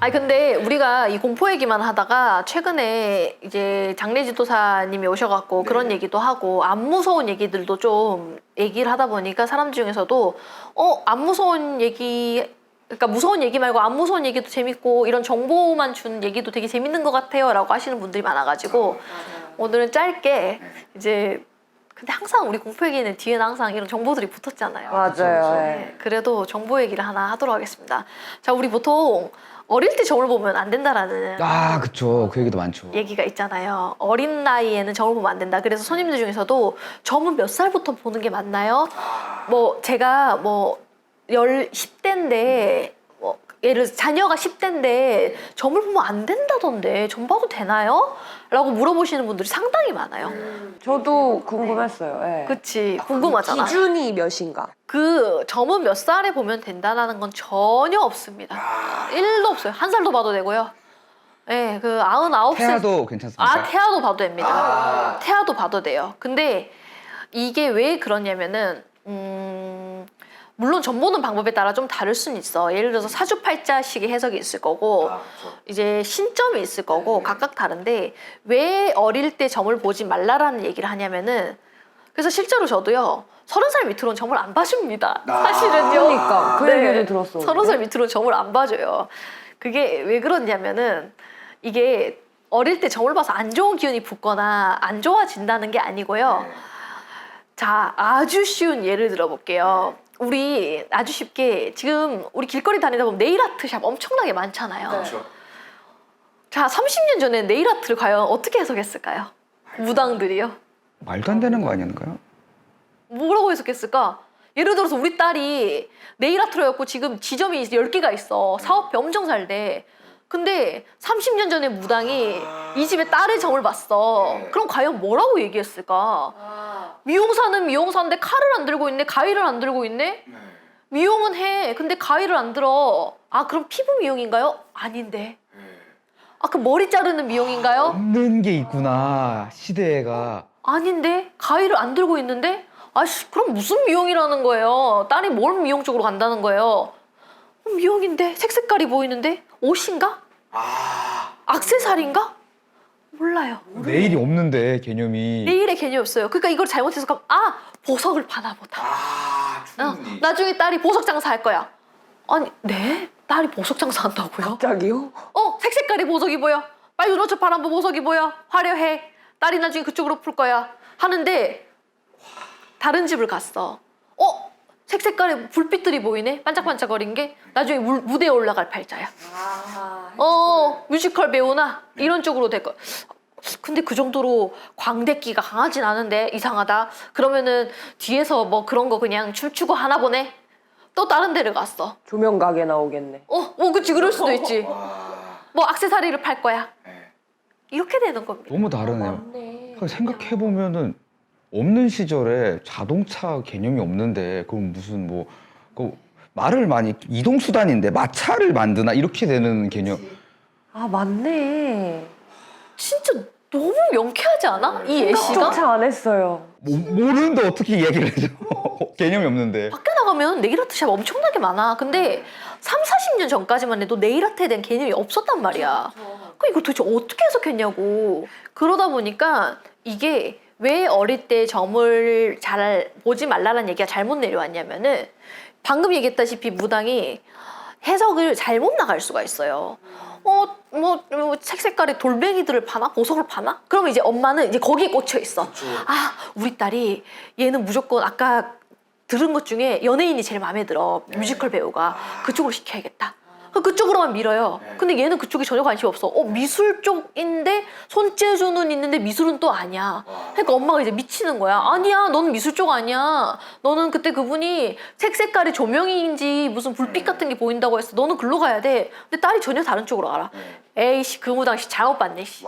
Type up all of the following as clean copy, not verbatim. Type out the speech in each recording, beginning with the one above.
아니 근데 우리가 이 공포 얘기만 하다가 최근에 이제 장례지도사님이 오셔갖고 그런 얘기도 하고 안 무서운 얘기들도 좀 얘기를 하다 보니까 사람 중에서도 안 무서운 얘기, 그러니까 무서운 얘기 말고 안 무서운 얘기도 재밌고 이런 정보만 준 얘기도 되게 재밌는 것 같아요 라고 하시는 분들이 많아가지고 오늘은 짧게 이제 근데 항상 우리 공포 얘기는 뒤에는 항상 이런 정보들이 붙었잖아요. 맞아요. 네, 그래도 정보 얘기를 하나 하도록 하겠습니다. 자, 우리 보통 어릴 때 점을 보면 안 된다라는 그쵸. 그 얘기도 많죠. 얘기가 있잖아요. 어린 나이에는 점을 보면 안 된다. 그래서 손님들 중에서도 점은 몇 살부터 보는 게 맞나요? 뭐 제가 뭐 10대인데 뭐 예를 들어서 자녀가 10대인데 점을 보면 안 된다던데 점 봐도 되나요? 라고 물어보시는 분들이 상당히 많아요. 저도 궁금했어요. 네. 그치, 궁금하잖아. 기준이 몇인가? 그 점은 몇 살에 보면 된다는 건 전혀 없습니다. 1도 없어요. 1살도 봐도 되고요. 네, 그 99세. 태아도 괜찮습니까? 태아도 봐도 됩니다. 태아도 봐도 돼요. 근데 이게 왜 그러냐면은, 물론 점 보는 방법에 따라 좀 다를 수는 있어. 예를 들어서 사주팔자식의 해석이 있을 거고, 이제 신점이 있을 거고, 각각 다른데, 왜 어릴 때 점을 보지 말라라는 얘기를 하냐면은, 그래서 실제로 저도요, 30살 밑으로는 점을 안 봐줍니다. 사실은요. 그러니까 그 얘기를 들었어. 30살 밑으로는 점을 안 봐줘요. 그게 왜 그러냐면은 이게 어릴 때 점을 봐서 안 좋은 기운이 붙거나 안 좋아진다는 게 아니고요. 자, 아주 쉬운 예를 들어볼게요. 우리 아주 쉽게 지금 우리 길거리 다니다 보면 네일 아트 샵 엄청나게 많잖아요. 그렇죠. 자, 30년 전에 네일 아트를 과연 어떻게 해석했을까요? 무당들이요. 말도 안 되는 거 아닌가요? 뭐라고 해석했을까? 예를 들어서 우리 딸이 네일 아트로 해갖고 지금 지점이 10개가 있어. 사업비 엄청 잘 돼. 근데 30년 전에 무당이 이 집에 딸의 점을 봤어. 그럼 과연 뭐라고 얘기했을까? 미용사는 미용사인데 칼을 안 들고 있네? 가위를 안 들고 있네? 미용은 해. 근데 가위를 안 들어. 아, 그럼 피부 미용인가요? 아닌데. 아, 그럼 머리 자르는 미용인가요? 없는 게 있구나, 시대가. 아닌데? 가위를 안 들고 있는데? 아씨, 그럼 무슨 미용이라는 거예요? 딸이 뭘 미용 쪽으로 간다는 거예요? 미용인데? 색색깔이 보이는데? 옷인가? 악세사리인가? 몰라요. 내일이 없는데, 개념이. 내일의 개념이 없어요. 그러니까 이걸 잘못해서 보석을 파나 보다. 나중에 딸이 보석 장사할 거야. 아니, 네? 딸이 보석 장사한다고요? 갑자기요? 색색깔이 보석이 보여. 빨리 눈어쳐 파란 보석이 보여. 화려해. 딸이 나중에 그쪽으로 풀 거야. 하는데 다른 집을 갔어. 색색깔의 불빛들이 보이네? 반짝반짝거린 게? 나중에 무대에 올라갈 팔자야. 뮤지컬 배우나? 이런 쪽으로 될 거야. 근데 그 정도로 광대기가 강하진 않은데 이상하다. 그러면은 뒤에서 뭐 그런 거 그냥 춤추고 하나 보네? 또 다른 데를 갔어. 조명 가게 나오겠네. 그치, 그럴 수도 있지. 뭐 액세서리를 팔 거야. 이렇게 되는 겁니다. 너무 다르네요. 생각해보면은, 없는 시절에 자동차 개념이 없는데, 그럼 무슨 말을 많이, 이동수단인데, 마차를 만드나? 이렇게 되는 개념. 아, 맞네. 진짜 너무 명쾌하지 않아? 이 예시가? 생각조차 안 했어요. 모르는데 어떻게 이야기를 해줘. 개념이 없는데. 밖에 나가면 네일아트 샵 엄청나게 많아. 근데 30, 40년 전까지만 해도 네일아트에 대한 개념이 없었단 말이야. 그러니까 이걸 도대체 어떻게 해석했냐고. 그러다 보니까 이게 왜 어릴 때 점을 잘 보지 말라는 얘기가 잘못 내려왔냐면은 방금 얘기했다시피 무당이 해석을 잘못 나갈 수가 있어요. 색색깔의 돌멩이들을 파나? 보석을 파나? 그러면 이제 엄마는 이제 거기에 꽂혀 있어. 우리 딸이 얘는 무조건 아까 들은 것 중에 연예인이 제일 마음에 들어. 뮤지컬 배우가. 그쪽으로 시켜야겠다. 그쪽으로만 밀어요. 근데 얘는 그쪽에 전혀 관심이 없어. 미술 쪽인데 손재주는 있는데 미술은 또 아니야. 그러니까 엄마가 이제 미치는 거야. 아니야, 너는 미술 쪽 아니야. 너는 그때 그분이 색깔의 조명인지 무슨 불빛 같은 게 보인다고 했어. 너는 글로 가야 돼. 근데 딸이 전혀 다른 쪽으로 알아. 에이씨, 그 무당씨 잘못 봤네. 씨.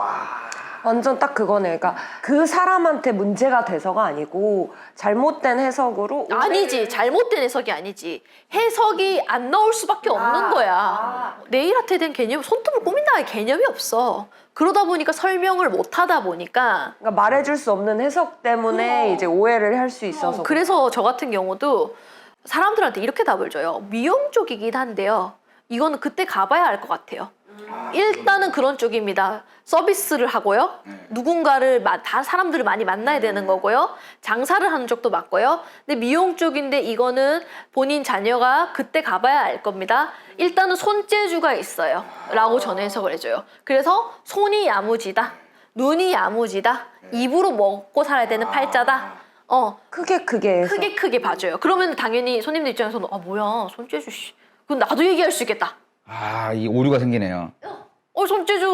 완전 딱 그거네. 그러니까 그 사람한테 문제가 돼서가 아니고 잘못된 해석으로 아니지, 잘못된 해석이 아니지. 해석이 안 나올 수밖에 없는 거야. 네일 아트에 대한 개념, 손톱을 꾸민다는 개념이 없어. 그러다 보니까 설명을 못 하다 보니까 그러니까 말해줄 수 없는 해석 때문에 이제 오해를 할 수 있어서 그래서 저 같은 경우도 사람들한테 이렇게 답을 줘요. 미용 쪽이긴 한데요. 이거는 그때 가봐야 알 것 같아요. 일단은 그런 쪽입니다. 서비스를 하고요. 누군가를 다 사람들을 많이 만나야 되는 거고요. 장사를 하는 쪽도 맞고요. 근데 미용 쪽인데 이거는 본인 자녀가 그때 가봐야 알 겁니다. 일단은 손재주가 있어요. 라고 저는 해석을 해줘요. 그래서 손이 야무지다. 눈이 야무지다. 입으로 먹고 살아야 되는 팔자다. 크게 해서. 크게 봐줘요. 그러면 당연히 손님들 입장에서는 아 뭐야 손재주 씨. 그건 나도 얘기할 수 있겠다. 이 오류가 생기네요.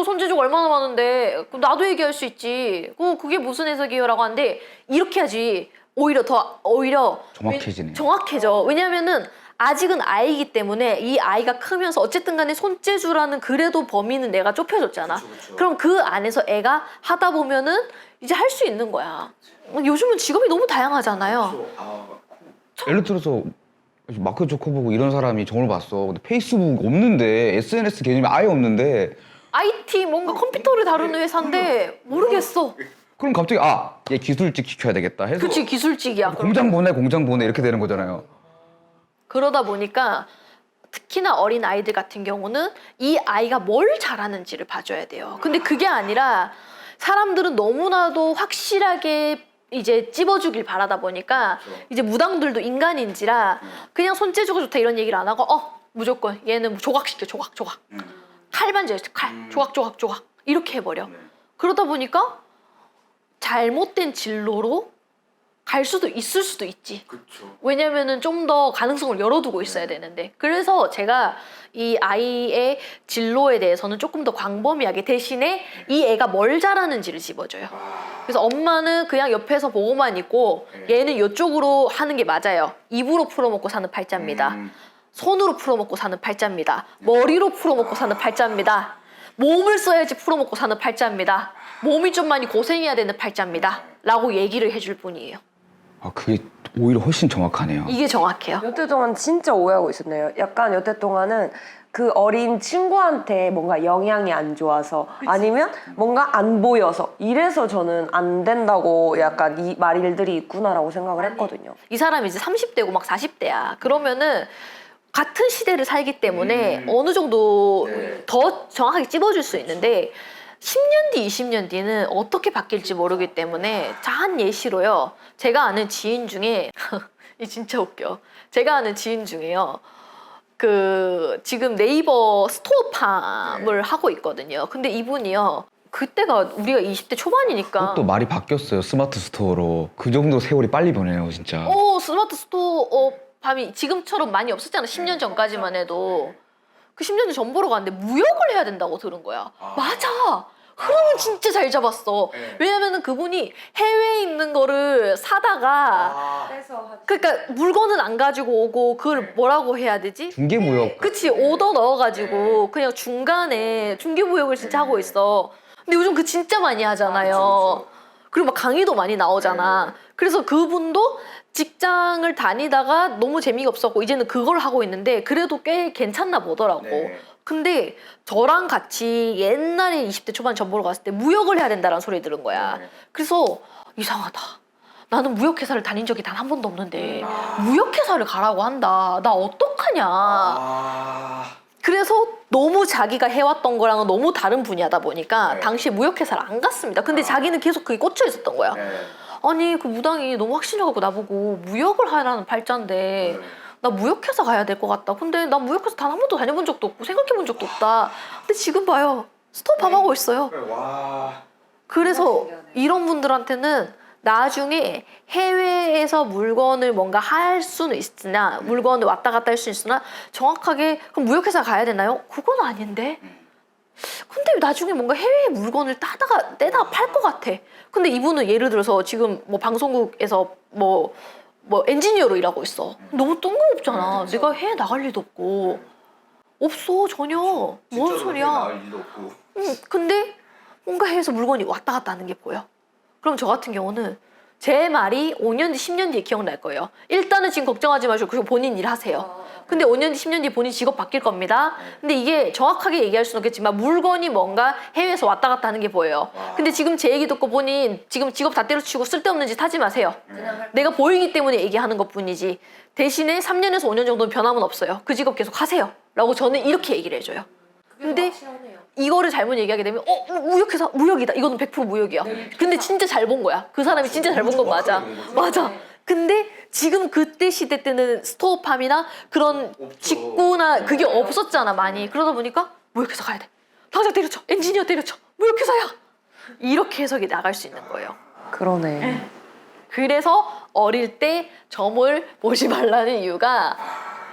손재주가 얼마나 많은데 그럼 나도 얘기할 수 있지. 그게 무슨 해석이에요? 라고 하는데 이렇게 하지 오히려 정확해지네요. 정확해져. 왜냐면은 아직은 아이기 때문에 이 아이가 크면서 어쨌든 간에 손재주라는 그래도 범위는 내가 좁혀줬잖아. 그럼 그 안에서 애가 하다 보면은 이제 할 수 있는 거야. 요즘은 직업이 너무 다양하잖아요. 예를 들어서 마크 주커버그 이런 사람이 정을 봤어. 근데 페이스북 없는데 SNS 개념이 아예 없는데 IT 뭔가 컴퓨터를 다루는 회사인데 모르겠어. 그럼 갑자기 얘 기술직 시켜야 되겠다 해서 그치 기술직이야. 공장 보내 이렇게 되는 거잖아요. 그러다 보니까 특히나 어린 아이들 같은 경우는 이 아이가 뭘 잘하는지를 봐줘야 돼요. 근데 그게 아니라 사람들은 너무나도 확실하게 이제 찝어주길 바라다 보니까 이제 무당들도 인간인지라 그냥 손재주가 좋다 이런 얘기를 안 하고 무조건 얘는 조각시켜 조각 칼 조각 이렇게 해버려. 그러다 보니까 잘못된 진로로 갈 수도 있을 수도 있지. 왜냐면은 좀 더 가능성을 열어두고 있어야 되는데. 그래서 제가 이 아이의 진로에 대해서는 조금 더 광범위하게 대신에 이 애가 뭘 잘하는지를 집어줘요. 그래서 엄마는 그냥 옆에서 보고만 있고 얘는 이쪽으로 하는 게 맞아요. 입으로 풀어먹고 사는 팔자입니다. 손으로 풀어먹고 사는 팔자입니다. 머리로 풀어먹고 사는 팔자입니다. 몸을 써야지 풀어먹고 사는 팔자입니다. 몸이 좀 많이 고생해야 되는 팔자입니다. 라고 얘기를 해줄 뿐이에요. 그게 오히려 훨씬 정확하네요. 이게 정확해요. 여태 동안 진짜 오해하고 있었네요. 약간 여태 동안은 그 어린 친구한테 뭔가 영향이 안 좋아서 아니면 뭔가 안 보여서 이래서 저는 안 된다고 약간 이 말일들이 있구나라고 생각을 했거든요. 이 사람이 이제 30대고 막 40대야. 그러면은 같은 시대를 살기 때문에 어느 정도 더 정확하게 찝어줄 수 있는데 10년 뒤, 20년 뒤는 어떻게 바뀔지 모르기 때문에 한 예시로요. 제가 아는 지인 중에 이 진짜 웃겨. 제가 아는 지인 중에요. 지금 네이버 스토어팜을 하고 있거든요. 근데 이분이요. 그때가 우리가 20대 초반이니까 그것도 말이 바뀌었어요. 스마트 스토어로. 그 정도 세월이 빨리 보내요, 진짜. 스마트 스토어팜이 지금처럼 많이 없었잖아. 10년 전까지만 해도. 그 10년 전 보러 갔는데 무역을 해야 된다고 들은 거야. 맞아. 흐름은 진짜 잘 잡았어. 왜냐면은 그분이 해외에 있는 거를 사다가 그러니까 물건은 안 가지고 오고 그걸 뭐라고 해야 되지? 중개무역. 그치, 오더 넣어가지고 그냥 중간에 중개무역을 진짜 하고 있어. 근데 요즘 그 진짜 많이 하잖아요. 그리고 막 강의도 많이 나오잖아. 그래서 그분도 직장을 다니다가 너무 재미가 없었고 이제는 그걸 하고 있는데 그래도 꽤 괜찮나 보더라고. 근데 저랑 같이 옛날에 20대 초반 전 보러 갔을 때 무역을 해야 된다는 소리 들은 거야. 그래서 이상하다. 나는 무역회사를 다닌 적이 단 한 번도 없는데 무역회사를 가라고 한다. 나 어떡하냐. 그래서 너무 자기가 해왔던 거랑은 너무 다른 분야다 보니까 당시에 무역회사를 안 갔습니다. 근데 자기는 계속 그게 꽂혀 있었던 거야. 아니 그 무당이 너무 확신해갖고 나보고 무역을 하라는 팔자인데 나 무역회사 가야 될 것 같다. 근데 나 무역회사 단 한 번도 다녀본 적도 없고 생각해본 적도 없다. 근데 지금 봐요. 스토어팜 하고 있어요. 그래서 이런 분들한테는 나중에 해외에서 물건을 뭔가 할 수는 있으나 물건을 왔다 갔다 할 수 있으나 정확하게 그럼 무역회사 가야 되나요? 그건 아닌데. 근데 나중에 뭔가 해외에 물건을 떼다가 팔 것 같아. 근데 이분은 예를 들어서 지금 뭐 방송국에서 뭐 엔지니어로 일하고 있어. 너무 뜬금없잖아. 내가 해외 나갈 리도 없고. 없어 전혀. 뭔 소리야. 근데 뭔가 해외에서 물건이 왔다 갔다 하는 게 보여. 그럼 저 같은 경우는 제 말이 5년 뒤, 10년 뒤에 기억날 거예요. 일단은 지금 걱정하지 마시고 그리고 본인 일 하세요. 근데 5년 뒤, 10년 뒤에 본인 직업 바뀔 겁니다. 근데 이게 정확하게 얘기할 수는 없겠지만 물건이 뭔가 해외에서 왔다 갔다 하는 게 보여요. 근데 지금 제 얘기 듣고 본인 지금 직업 다 때려치우고 쓸데없는 짓 하지 마세요. 내가 보이기 때문에 얘기하는 것뿐이지 대신에 3년에서 5년 정도는 변함은 없어요. 그 직업 계속 하세요. 라고 저는 이렇게 얘기를 해줘요. 근데 이거를 잘못 얘기하게 되면 무역회사 무역이다. 이거는 100% 무역이야. 근데 진짜 잘 본 거야. 그 사람이 진짜 잘 본 건 맞아. 맞아. 근데 지금 그때 시대 때는 스토어팜이나 그런 직구나 그게 없었잖아 많이. 그러다 보니까 무역회사 가야 돼. 당장 때려쳐. 엔지니어 때려쳐. 무역회사야. 이렇게 해석이 나갈 수 있는 거예요. 그러네. 그래서 어릴 때 점을 보지 말라는 이유가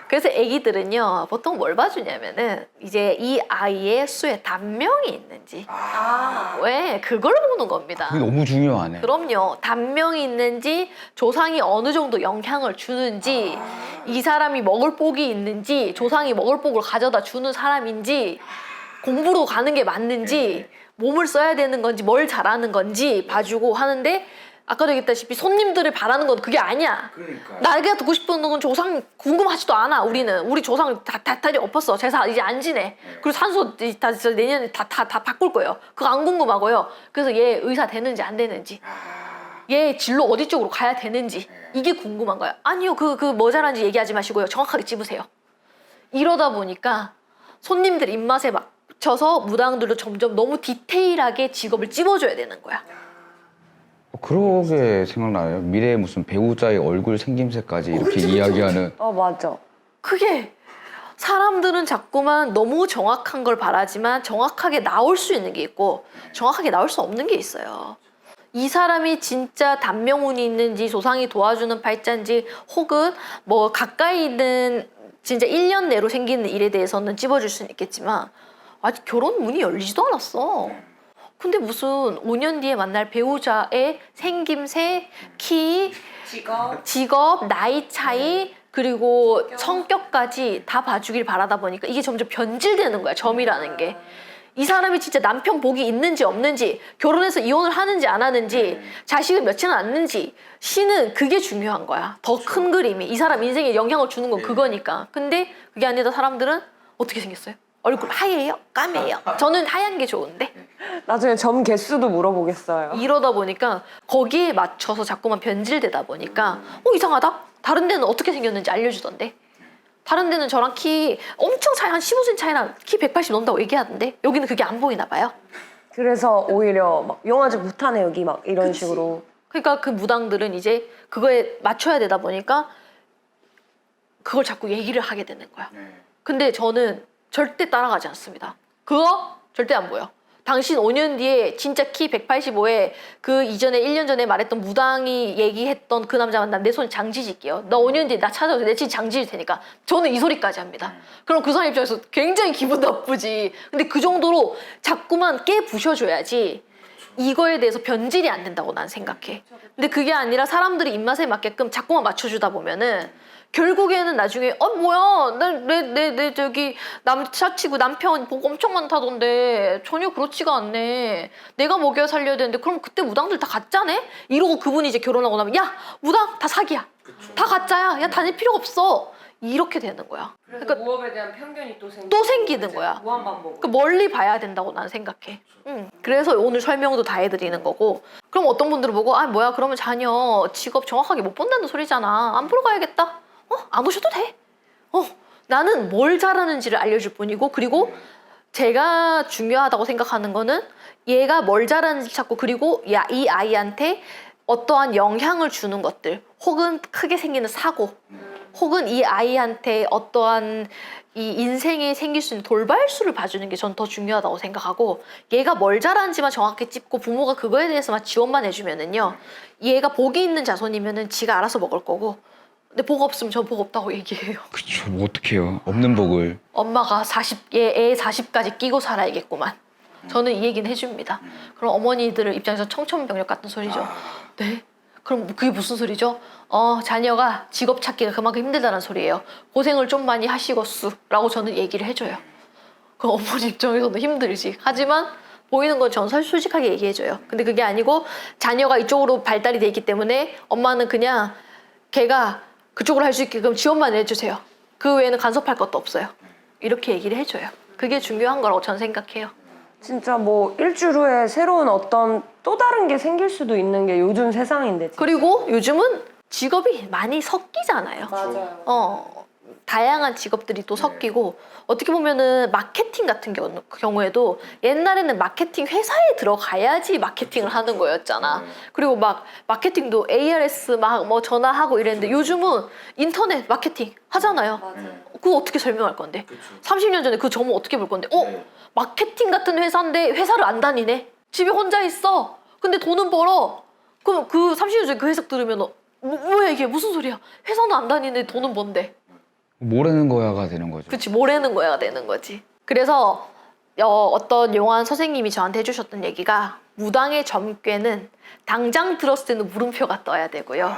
그래서 애기들은요 보통 뭘 봐주냐면은 이제 이 아이의 수에 단명이 있는지 왜 그걸 보는 겁니다. 그게 너무 중요하네. 그럼요. 단명이 있는지 조상이 어느 정도 영향을 주는지 이 사람이 먹을 복이 있는지 조상이 먹을 복을 가져다 주는 사람인지 공부로 가는 게 맞는지 몸을 써야 되는 건지 뭘 잘하는 건지 봐주고 하는데 아까도 얘기했다시피 손님들을 바라는 건 그게 아니야. 나가 듣고 싶은 건 조상 궁금하지도 않아. 우리 조상 다 엎었어. 제사 이제 안 지내. 그리고 산소 다 내년에 다 바꿀 거예요. 그거 안 궁금하고요. 그래서 얘 의사 되는지 안 되는지, 얘 진로 어디 쪽으로 가야 되는지 이게 궁금한 거야. 아니요, 그 뭐 잘하는지 얘기하지 마시고요. 정확하게 찝으세요. 이러다 보니까 손님들 입맛에 맞춰서 무당들도 점점 너무 디테일하게 직업을 찝어줘야 되는 거야. 그러게 생각나요. 미래에 무슨 배우자의 얼굴 생김새까지 이렇게 이야기하는. 맞아. 그게 사람들은 자꾸만 너무 정확한 걸 바라지만 정확하게 나올 수 있는 게 있고 정확하게 나올 수 없는 게 있어요. 이 사람이 진짜 단명운이 있는지 조상이 도와주는 팔자인지 혹은 뭐 가까이 있는 진짜 1년 내로 생기는 일에 대해서는 찝어줄 수는 있겠지만 아직 결혼 문이 열리지도 않았어. 근데 무슨 5년 뒤에 만날 배우자의 생김새, 키, 직업, 나이 차이 그리고 성격까지 다 봐주길 바라다 보니까 이게 점점 변질되는 거야. 점이라는 게. 이 사람이 진짜 남편 복이 있는지 없는지, 결혼해서 이혼을 하는지 안 하는지, 자식을 몇이나 낳는지 신은 그게 중요한 거야. 더 큰 그림이. 이 사람 인생에 영향을 주는 건 그거니까. 근데 그게 아니다 사람들은 어떻게 생겼어요? 얼굴 하얘요? 까매요? 저는 하얀 게 좋은데. 나중에 점 개수도 물어보겠어요. 이러다 보니까 거기에 맞춰서 자꾸만 변질되다 보니까 이상하다? 다른 데는 어떻게 생겼는지 알려주던데. 다른 데는 저랑 키 엄청 차이 한 15cm 차이나 키 180 넘는다고 얘기하던데 여기는 그게 안 보이나 봐요. 그래서 오히려 막 용아지 못하네 여기 막 이런 식으로. 그러니까 그 무당들은 이제 그거에 맞춰야 되다 보니까 그걸 자꾸 얘기를 하게 되는 거야. 근데 저는 절대 따라가지 않습니다. 그거 절대 안 보여. 당신 5년 뒤에 진짜 키 185에 그 이전에 1년 전에 말했던 무당이 얘기했던 그 남자 만나면 내 손 장지질게요. 너 5년 뒤에 나 찾아오세요. 내 진짜 장지질 테니까. 저는 이 소리까지 합니다. 그럼 그 사람 입장에서 굉장히 기분 나쁘지. 근데 그 정도로 자꾸만 깨부셔줘야지 이거에 대해서 변질이 안 된다고 난 생각해. 근데 그게 아니라 사람들이 입맛에 맞게끔 자꾸만 맞춰주다 보면은 결국에는 나중에 뭐야 내 저기 남자치고 남편 복 엄청 많다던데 전혀 그렇지가 않네. 내가 먹여 살려야 되는데 그럼 그때 무당들 다 가짜네? 이러고 그분이 이제 결혼하고 나면 야 무당 다 사기야. 다 가짜야. 야 다닐 필요가 없어. 이렇게 되는 거야. 그러니까 무업에 대한 편견이 또 생기는 거야. 무한 반복. 그러니까 멀리 봐야 된다고 난 생각해. 그래서 오늘 설명도 다 해드리는 거고. 그럼 어떤 분들은 보고 뭐야 그러면 자녀 직업 정확하게 못 본다는 소리잖아. 안 보러 가야겠다. 안 오셔도 돼. 나는 뭘 잘하는지를 알려줄 뿐이고 그리고 제가 중요하다고 생각하는 거는 얘가 뭘 잘하는지 찾고 그리고 이 아이한테 어떠한 영향을 주는 것들 혹은 크게 생기는 사고 혹은 이 아이한테 어떠한 이 인생에 생길 수 있는 돌발수를 봐주는 게 전 더 중요하다고 생각하고 얘가 뭘 잘하는지만 정확히 찝고 부모가 그거에 대해서만 지원만 해주면은요 얘가 복이 있는 자손이면은 지가 알아서 먹을 거고 근데 복 없으면 저 복 없다고 얘기해요. 그쵸, 뭐 어떡해요. 없는 복을. 엄마가 애 40까지 끼고 살아야겠구만. 저는 이 얘기는 해줍니다. 그럼 어머니들 입장에서 청천벽력 같은 소리죠. 네? 그럼 그게 무슨 소리죠? 자녀가 직업 찾기가 그만큼 힘들다는 소리예요. 고생을 좀 많이 하시겠수 라고 저는 얘기를 해줘요. 그럼 어머니 입장에서는 힘들지. 하지만 보이는 건 전 솔직하게 얘기해줘요. 근데 그게 아니고 자녀가 이쪽으로 발달이 돼 있기 때문에 엄마는 그냥 걔가 그쪽으로 할 수 있게끔 지원만 해주세요. 그 외에는 간섭할 것도 없어요. 이렇게 얘기를 해줘요. 그게 중요한 거라고 저는 생각해요. 진짜 뭐 일주일 후에 새로운 어떤 또 다른 게 생길 수도 있는 게 요즘 세상인데. 진짜. 그리고 요즘은 직업이 많이 섞이잖아요. 맞아요. 다양한 직업들이 또 섞이고 어떻게 보면은 마케팅 같은 경우에도 옛날에는 마케팅 회사에 들어가야지 마케팅을 하는 거였잖아. 그리고 막 마케팅도 ARS 막 뭐 전화하고 이랬는데 요즘은 인터넷 마케팅 하잖아요. 그거 어떻게 설명할 건데? 30년 전에 그 점을 어떻게 볼 건데? 마케팅 같은 회사인데 회사를 안 다니네. 집에 혼자 있어. 근데 돈은 벌어. 그럼 그 30년 전에 그 해석 들으면 뭐야 이게 무슨 소리야? 회사는 안 다니는데 돈은 번대. 모르는 거야가 되는 거죠. 그치, 뭐라는 거야 되는 거지. 그래서 어떤 용한 선생님이 저한테 해주셨던 얘기가 무당의 점괘는 당장 들었을 때는 물음표가 떠야 되고요.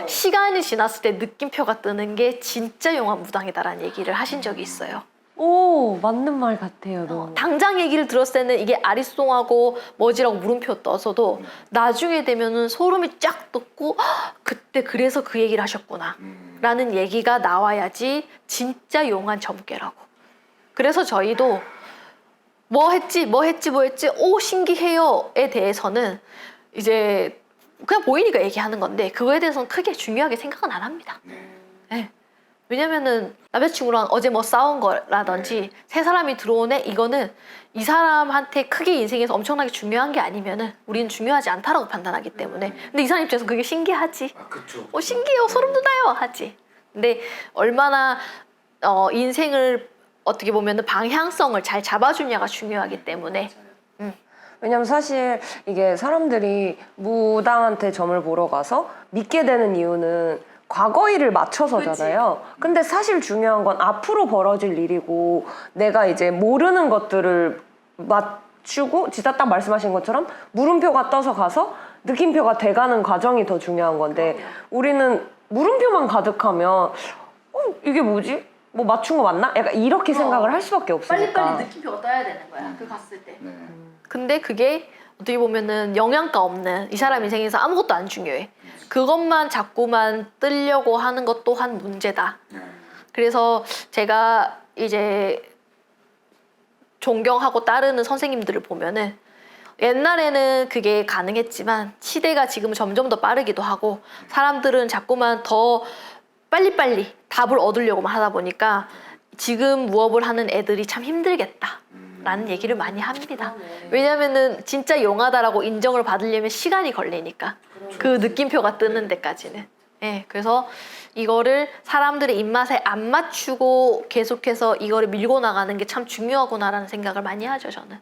시간이 지났을 때 느낌표가 뜨는 게 진짜 용한 무당이다라는 얘기를 하신 적이 있어요. 오, 맞는 말 같아요, 너무. 당장 얘기를 들었을 때는 이게 아리송하고 뭐지라고 물음표 떠서도 나중에 되면은 소름이 쫙 돋고 그때 그래서 그 얘기를 하셨구나 라는 얘기가 나와야지 진짜 용한 점괘라고. 그래서 저희도 뭐 했지 오 신기해요에 대해서는 이제 그냥 보이니까 얘기하는 건데 그거에 대해서는 크게 중요하게 생각은 안 합니다. 네. 왜냐면은 남자친구랑 어제 뭐 싸운 거라든지 새 사람이 들어오네 이거는 이 사람한테 크게 인생에서 엄청나게 중요한 게 아니면은 우리는 중요하지 않다라고 판단하기 때문에 근데 이 사람 입장에서 그게 신기하지. 신기해요 소름 돋아요 하지. 근데 얼마나 인생을 어떻게 보면은 방향성을 잘 잡아주냐가 중요하기 때문에 왜냐면 사실 이게 사람들이 무당한테 점을 보러 가서 믿게 되는 이유는 과거 일을 맞춰서잖아요. 근데 사실 중요한 건 앞으로 벌어질 일이고 내가 이제 모르는 것들을 맞추고 진짜 딱 말씀하신 것처럼 물음표가 떠서 가서 느낌표가 돼가는 과정이 더 중요한 건데 우리는 물음표만 가득하면 이게 뭐지? 뭐 맞춘 거 맞나? 약간 이렇게 생각을 할 수밖에 없으니까. 빨리빨리 느낌표가 떠야 되는 거야. 그 갔을 때. 근데 그게 어떻게 보면은 영양가 없는 이 사람 인생에서 아무것도 안 중요해. 그것만 자꾸만 뜨려고 하는 것 또한 문제다. 그래서 제가 이제 존경하고 따르는 선생님들을 보면은 옛날에는 그게 가능했지만 시대가 지금 점점 더 빠르기도 하고 사람들은 자꾸만 더 빨리빨리 답을 얻으려고만 하다 보니까 지금 무업을 하는 애들이 참 힘들겠다 라는 얘기를 많이 합니다. 왜냐면은 진짜 용하다라고 인정을 받으려면 시간이 걸리니까 그 느낌표가 뜨는 데까지는. 예, 그래서 이거를 사람들의 입맛에 안 맞추고 계속해서 이거를 밀고 나가는 게 참 중요하구나라는 생각을 많이 하죠 저는.